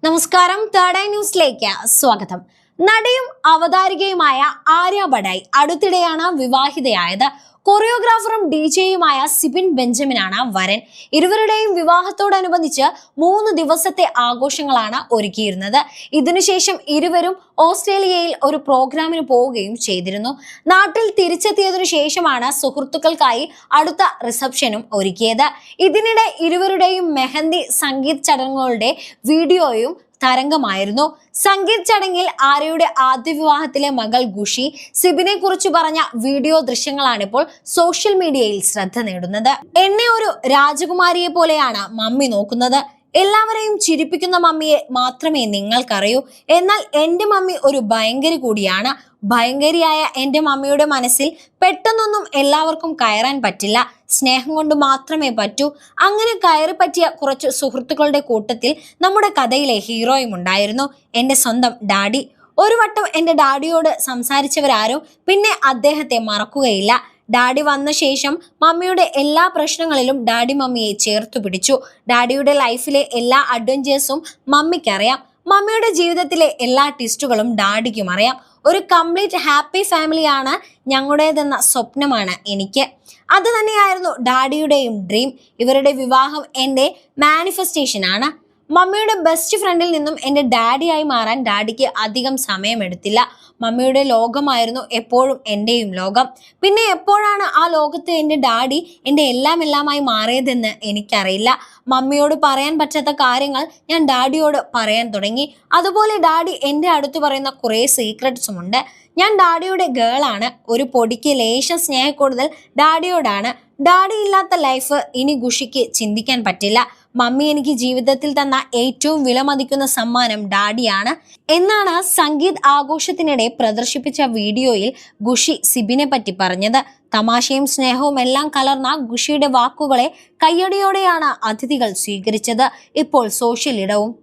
നമസ്കാരം, third eye ന്യൂസിലേക്ക് സ്വാഗതം. നടിയും അവതാരികയുമായ ആര്യ ബഡായി അടുത്തിടെയാണ് വിവാഹിതയായത്. കൊറിയോഗ്രാഫറും ഡിജെയുമായ സിബിൻ ബെഞ്ചമിനാണ് വരൻ. ഇരുവരുടെയും വിവാഹത്തോടനുബന്ധിച്ച് 3 ദിവസത്തെ ആഘോഷങ്ങളാണ് ഒരുക്കിയിരുന്നത്. ഇതിനുശേഷം ഇരുവരും ഓസ്ട്രേലിയയിൽ ഒരു പ്രോഗ്രാമിന് പോവുകയും ചെയ്തിരുന്നു. നാട്ടിൽ തിരിച്ചെത്തിയതിനു ശേഷമാണ് സുഹൃത്തുക്കൾക്കായി അടുത്ത റിസപ്ഷനും ഒരുക്കിയത്. ഇതിനിടെ ഇരുവരുടെയും മെഹന്തി സംഗീത് ചടങ്ങുകളുടെ വീഡിയോയും തരംഗമായിരുന്നു. സംഗീത് ചടങ്ങിൽ ആര്യയുടെ ആദ്യ വിവാഹത്തിലെ മകൾ ഖുഷി സിബിനെ കുറിച്ച് പറഞ്ഞ വീഡിയോ ദൃശ്യങ്ങളാണിപ്പോൾ സോഷ്യൽ മീഡിയയിൽ ശ്രദ്ധ നേടുന്നത്. എന്നെ ഒരു രാജകുമാരിയെ പോലെയാണ് മമ്മി നോക്കുന്നത്. എല്ലാവരെയും ചിരിപ്പിക്കുന്ന മമ്മിയെ മാത്രമേ നിങ്ങൾക്കറിയൂ. എന്നാൽ എന്റെ മമ്മി ഒരു ഭയങ്കരി കൂടിയാണ്. ഭയങ്കരിയായ എന്റെ മമ്മിയുടെ മനസ്സിൽ പെട്ടെന്നൊന്നും എല്ലാവർക്കും കയറാൻ പറ്റില്ല. സ്നേഹം കൊണ്ട് മാത്രമേ പറ്റൂ. അങ്ങനെ കയറി പറ്റിയ കുറച്ച് സുഹൃത്തുക്കളുടെ കൂട്ടത്തിൽ നമ്മുടെ കഥയിലെ ഹീറോയും ഉണ്ടായിരുന്നു, എന്റെ സ്വന്തം ഡാഡി. ഒരു വട്ടം എന്റെ ഡാഡിയോട് സംസാരിച്ചവരാരും പിന്നെ അദ്ദേഹത്തെ മറക്കുകയില്ല. ഡാഡി വന്ന ശേഷം മമ്മിയുടെ എല്ലാ പ്രശ്നങ്ങളിലും ഡാഡി മമ്മിയെ ചേർത്തു പിടിച്ചു. ഡാഡിയുടെ ലൈഫിലെ എല്ലാ അഡ്വഞ്ചേഴ്സും മമ്മിക്കറിയാം. മമ്മിയുടെ ജീവിതത്തിലെ എല്ലാ ട്വിസ്റ്റുകളും ഡാഡിക്കും അറിയാം. ഒരു കംപ്ലീറ്റ് ഹാപ്പി ഫാമിലിയാണ് ഞങ്ങളുടേതെന്ന സ്വപ്നമാണ് എനിക്ക്. അത് തന്നെയായിരുന്നു ഡാഡിയുടെയും ഡ്രീം. ഇവരുടെ വിവാഹം എൻ്റെ മാനിഫെസ്റ്റേഷൻ ആണ്. മമ്മിയുടെ ബെസ്റ്റ് ഫ്രണ്ടിൽ നിന്നും എൻ്റെ ഡാഡിയായി മാറാൻ ഡാഡിക്ക് അധികം സമയമെടുത്തില്ല. മമ്മിയുടെ ലോകമായിരുന്നു എപ്പോഴും എൻ്റെയും ലോകം. പിന്നെ എപ്പോഴാണ് ആ ലോകത്ത് എൻ്റെ ഡാഡി എൻ്റെ എല്ലാമായി മാറിയതെന്ന് എനിക്കറിയില്ല. മമ്മിയോട് പറയാൻ പറ്റാത്ത കാര്യങ്ങൾ ഞാൻ ഡാഡിയോട് പറയാൻ തുടങ്ങി. അതുപോലെ ഡാഡി എൻ്റെ അടുത്ത് പറയുന്ന കുറേ സീക്രട്സും ഉണ്ട്. ഞാൻ ഡാഡിയുടെ ഗേളാണ്. ഒരു പൊടിക്ക് ലേശം സ്നേഹക്കൂടുതൽ ഡാഡിയോടാണ്. ഡാഡി ഇല്ലാത്ത ലൈഫ് ഇനി ഖുഷിക്ക് ചിന്തിക്കാൻ പറ്റില്ല. മമ്മി എനിക്ക് ജീവിതത്തിൽ തന്ന ഏറ്റവും വിലമതിക്കുന്ന സമ്മാനം ഡാഡിയാണ് എന്നാണ് സംഗീത് ആഘോഷത്തിനിടെ പ്രദർശിപ്പിച്ച വീഡിയോയിൽ ഖുഷി സിബിനെ പറ്റി പറഞ്ഞത്. തമാശയും സ്നേഹവും എല്ലാം കലർന്ന ഖുഷിയുടെ വാക്കുകളെ കയ്യടിയോടെയാണ് അതിഥികൾ സ്വീകരിച്ചത്. ഇപ്പോൾ സോഷ്യൽ ഇടവും